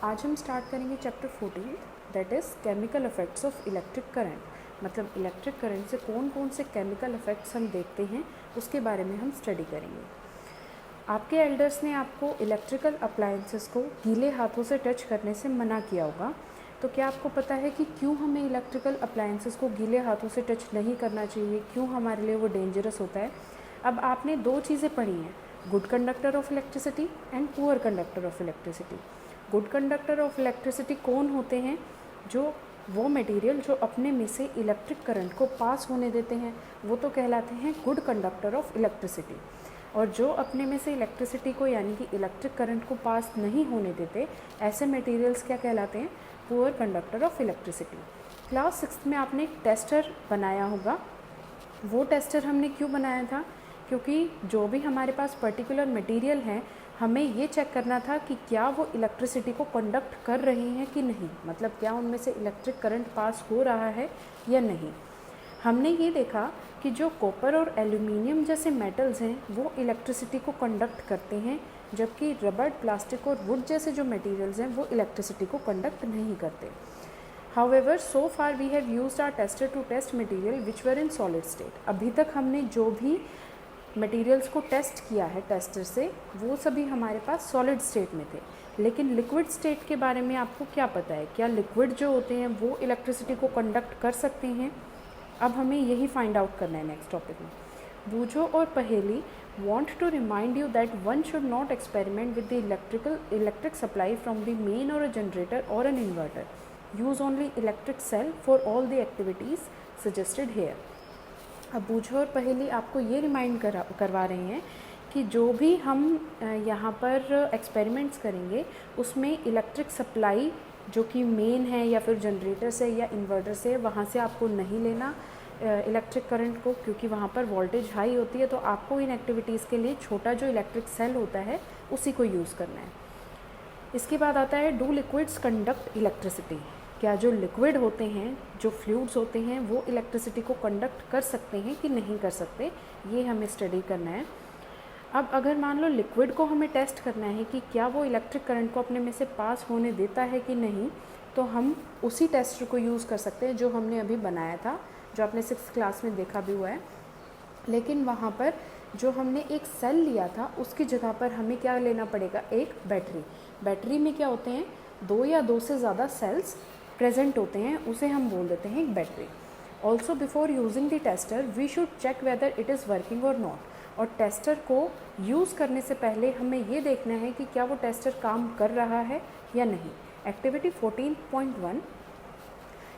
आज हम स्टार्ट करेंगे chapter 14 that is chemical effects of electric current. मतलब इलेक्ट्रिक करंट से कौन कौन से केमिकल इफ़ेक्ट्स हम देखते हैं उसके बारे में हम स्टडी करेंगे। आपके एल्डर्स ने आपको इलेक्ट्रिकल अप्लायंसेस को गीले हाथों से टच करने से मना किया होगा, तो क्या आपको पता है कि क्यों हमें इलेक्ट्रिकल अप्लायंसेस को गीले हाथों से टच नहीं करना चाहिए, क्यों हमारे लिए वो डेंजरस होता है। अब आपने दो चीज़ें पढ़ी हैं, good conductor of electricity and poor conductor of electricity. Good conductor of electricity कौन होते हैं? जो वो मटेरियल जो अपने में से इलेक्ट्रिक करंट को पास होने देते हैं वो तो कहलाते हैं गुड कंडक्टर ऑफ इलेक्ट्रिसिटी, और जो अपने में से इलेक्ट्रिसिटी को यानी कि इलेक्ट्रिक करंट को पास नहीं होने देते ऐसे मटेरियल्स क्या कहलाते हैं? Poor conductor of electricity. Class 6 में आपने एक टेस्टर बनाया होगा। वो टेस्टर हमने क्यों बनाया था? क्योंकि जो भी हमारे पास पर्टिकुलर मटेरियल है हमें ये चेक करना था कि क्या वो इलेक्ट्रिसिटी को कंडक्ट कर रही हैं कि नहीं, मतलब क्या उनमें से इलेक्ट्रिक करंट पास हो रहा है या नहीं। हमने ये देखा कि जो कॉपर और एल्यूमिनियम जैसे मेटल्स हैं वो इलेक्ट्रिसिटी को कंडक्ट करते हैं, जबकि रबर, प्लास्टिक और वुड जैसे जो मटेरियल्स हैं वो इलेक्ट्रिसिटी को कंडक्ट नहीं करते। However, so far we have used our tester to test material which were in solid state. अभी तक हमने जो भी मटेरियल्स को टेस्ट किया है टेस्टर से वो सभी हमारे पास सॉलिड स्टेट में थे, लेकिन लिक्विड स्टेट के बारे में आपको क्या पता है? क्या लिक्विड जो होते हैं वो इलेक्ट्रिसिटी को कंडक्ट कर सकते हैं? अब हमें यही फाइंड आउट करना है नेक्स्ट टॉपिक में। बूझो और पहेली want to remind you that one should not experiment with the electric supply from the main or a generator or an inverter. Use only electric cell for all the activities suggested here. अब बूझो और पहेली आपको ये remind करवा रहे हैं कि जो भी हम यहाँ पर एक्सपेरिमेंट्स करेंगे उसमें इलेक्ट्रिक सप्लाई जो कि मेन है या फिर जनरेटर से या इन्वर्टर से, वहाँ से आपको नहीं लेना इलेक्ट्रिक करंट को, क्योंकि वहाँ पर वोल्टेज हाई होती है। तो आपको इन एक्टिविटीज़ के लिए छोटा जो इलेक्ट्रिक सेल होता है उसी को यूज़ करना है। इसके बाद आता है डू लिक्विड्स कंडक्ट इलेक्ट्रिसिटी। क्या जो लिक्विड होते हैं, जो फ्लूइड्स होते हैं वो इलेक्ट्रिसिटी को कंडक्ट कर सकते हैं कि नहीं कर सकते, ये हमें स्टडी करना है। अब अगर मान लो लिक्विड को हमें टेस्ट करना है कि क्या वो इलेक्ट्रिक करंट को अपने में से पास होने देता है कि नहीं, तो हम उसी टेस्टर को यूज़ कर सकते हैं जो हमने अभी बनाया था, जो आपने 6th क्लास में देखा भी हुआ है। लेकिन वहाँ पर जो हमने एक सेल लिया था उसकी जगह पर हमें क्या लेना पड़ेगा? एक बैटरी। बैटरी में क्या होते हैं? दो या दो से ज़्यादा सेल्स प्रेजेंट होते हैं, उसे हम बोल देते हैं एक battery. Also before using the tester we should check whether it is working और नॉट। और टेस्टर को यूज़ करने से पहले हमें ये देखना है कि क्या वो टेस्टर काम कर रहा है या नहीं। Activity 14.1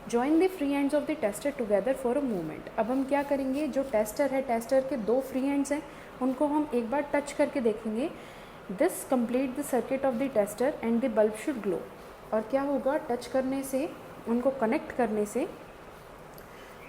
join the free ends of the tester together for a moment. अब हम क्या करेंगे, जो टेस्टर है टेस्टर के दो फ्री एंड्स हैं उनको हम एक बार टच करके देखेंगे। This complete the circuit of the tester and the bulb should glow. और क्या होगा? टच करने से, उनको कनेक्ट करने से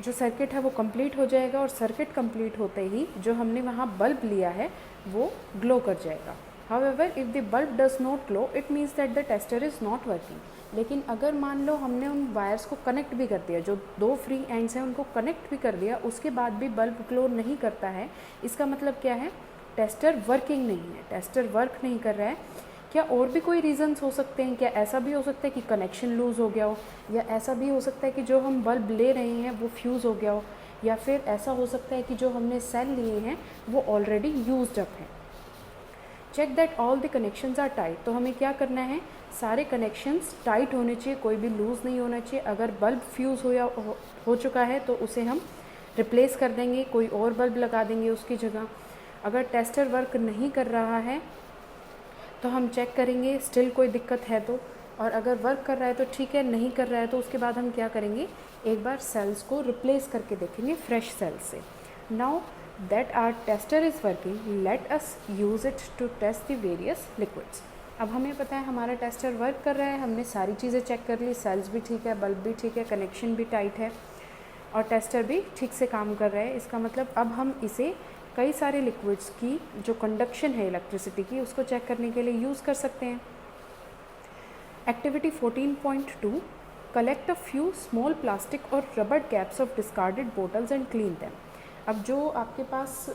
जो सर्किट है वो कंप्लीट हो जाएगा, और सर्किट कंप्लीट होते ही जो हमने वहाँ बल्ब लिया है वो ग्लो कर जाएगा। However if the bulb does not glow it means that the tester is not working. लेकिन अगर मान लो हमने उन वायर्स को कनेक्ट भी कर दिया, जो दो फ्री एंड्स हैं उनको कनेक्ट भी कर दिया, उसके बाद भी बल्ब ग्लो नहीं करता है, इसका मतलब क्या है? टेस्टर वर्किंग नहीं है, टेस्टर वर्क नहीं कर रहा है। क्या और भी कोई रीज़न्स हो सकते हैं? क्या ऐसा भी हो सकता है कि कनेक्शन लूज़ हो गया हो, या ऐसा भी हो सकता है कि जो हम बल्ब ले रहे हैं वो फ्यूज़ हो गया हो, या फिर ऐसा हो सकता है कि जो हमने सेल लिए हैं वो ऑलरेडी यूज्ड अप है। Check that all the connections are tight. तो हमें क्या करना है? सारे कनेक्शंस टाइट होने चाहिए, कोई भी लूज़ नहीं होना चाहिए। अगर बल्ब फ्यूज़ हो चुका है तो उसे हम रिप्लेस कर देंगे, कोई और बल्ब लगा देंगे उसकी जगह। अगर टेस्टर वर्क नहीं कर रहा है तो हम चेक करेंगे स्टिल कोई दिक्कत है तो, और अगर वर्क कर रहा है तो ठीक है, नहीं कर रहा है तो उसके बाद हम क्या करेंगे? एक बार सेल्स को रिप्लेस करके देखेंगे फ्रेश सेल्स से। Now that our tester is working, let us use it to test the various liquids. अब हमें पता है हमारा टेस्टर वर्क कर रहा है, हमने सारी चीज़ें चेक कर ली, सेल्स भी ठीक है, बल्ब भी ठीक है, कनेक्शन भी टाइट है और टेस्टर भी ठीक से काम कर रहा है। इसका मतलब अब हम इसे कई सारे लिक्विड्स की जो कंडक्शन है इलेक्ट्रिसिटी की उसको चेक करने के लिए यूज़ कर सकते हैं। Activity 14.2 collect a few small plastic और rubber caps of discarded bottles and clean them. अब जो आपके पास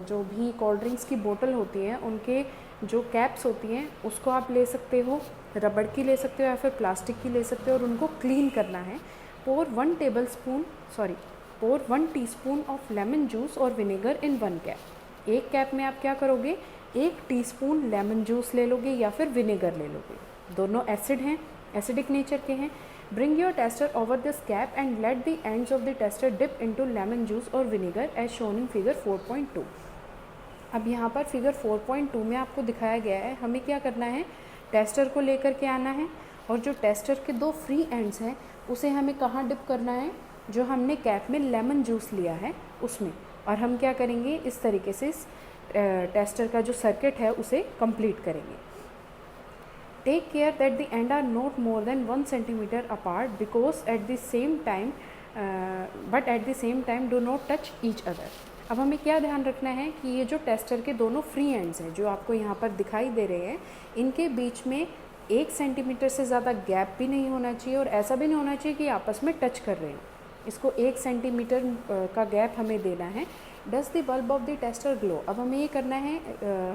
जो भी कोल्ड ड्रिंक्स की बोतल होती हैं उनके जो कैप्स होती हैं उसको आप ले सकते हो, रबड़ की ले सकते हो या फिर प्लास्टिक की ले सकते हो, और उनको क्लीन करना है। पोर 1 टीस्पून ऑफ लेमन जूस और विनेगर इन 1 कैप। एक कैप में आप क्या करोगे, 1 टीस्पून लेमन जूस ले लोगे या फिर विनेगर ले लोगे, दोनों एसिड हैं, एसिडिक नेचर के हैं। Bring your tester over this cap and let the ends of the tester dip into lemon juice और vinegar as shown in figure 4.2। अब यहाँ पर फिगर 4.2 में आपको दिखाया गया है, हमें क्या करना है, टेस्टर को लेकर के आना है और जो टेस्टर के 2 फ्री एंड्स हैं उसे हमें कहाँ डिप करना है, जो हमने कैप में लेमन जूस लिया है उसमें। और हम क्या करेंगे, इस तरीके से इस टेस्टर का जो सर्किट है उसे कंप्लीट करेंगे। Take care that the end are not more than 1 centimetre apart because at the same time do not touch each other. अब हमें क्या ध्यान रखना है कि ये जो टेस्टर के दोनों फ्री एंड्स हैं जो आपको यहाँ पर दिखाई दे रहे हैं, इनके बीच में 1 सेंटीमीटर से ज़्यादा गैप भी नहीं होना चाहिए और ऐसा भी नहीं होना चाहिए कि आपस में टच कर रहे हो। इसको 1 सेंटीमीटर का गैप हमें देना है। Does the bulb of the tester glow. अब हमें ये करना है,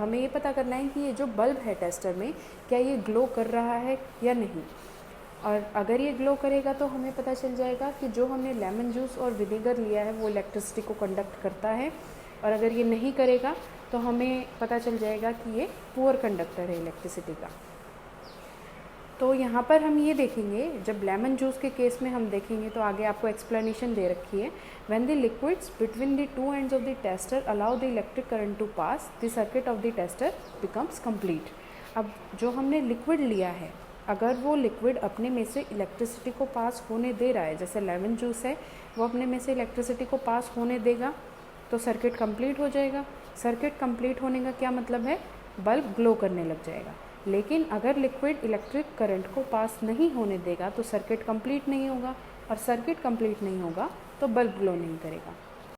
हमें ये पता करना है कि ये जो बल्ब है टेस्टर में क्या ये ग्लो कर रहा है या नहीं। और अगर ये ग्लो करेगा तो हमें पता चल जाएगा कि जो हमने लेमन जूस और विनेगर लिया है वो इलेक्ट्रिसिटी को कंडक्ट करता है। और अगर ये नहीं करेगा तो हमें पता चल जाएगा कि ये पुअर कंडक्टर है इलेक्ट्रिसिटी का। तो यहाँ पर हम ये देखेंगे, जब लेमन जूस के केस में हम देखेंगे तो आगे आपको एक्सप्लेनेशन दे रखी है। When the liquids between the 2 ends of the tester allow the electric current to pass, the circuit of the tester becomes complete. अब जो हमने लिक्विड लिया है, अगर वो लिक्विड अपने में से इलेक्ट्रिसिटी को पास होने दे रहा है, जैसे लेमन जूस है वो अपने में से इलेक्ट्रिसिटी को पास होने देगा तो सर्किट कंप्लीट हो जाएगा। सर्किट कंप्लीट होने का क्या मतलब है, बल्ब ग्लो करने लग जाएगा। लेकिन अगर लिक्विड इलेक्ट्रिक करंट को पास नहीं होने देगा तो सर्किट कंप्लीट नहीं होगा, और सर्किट कंप्लीट नहीं होगा तो बल्ब ग्लो नहीं करेगा।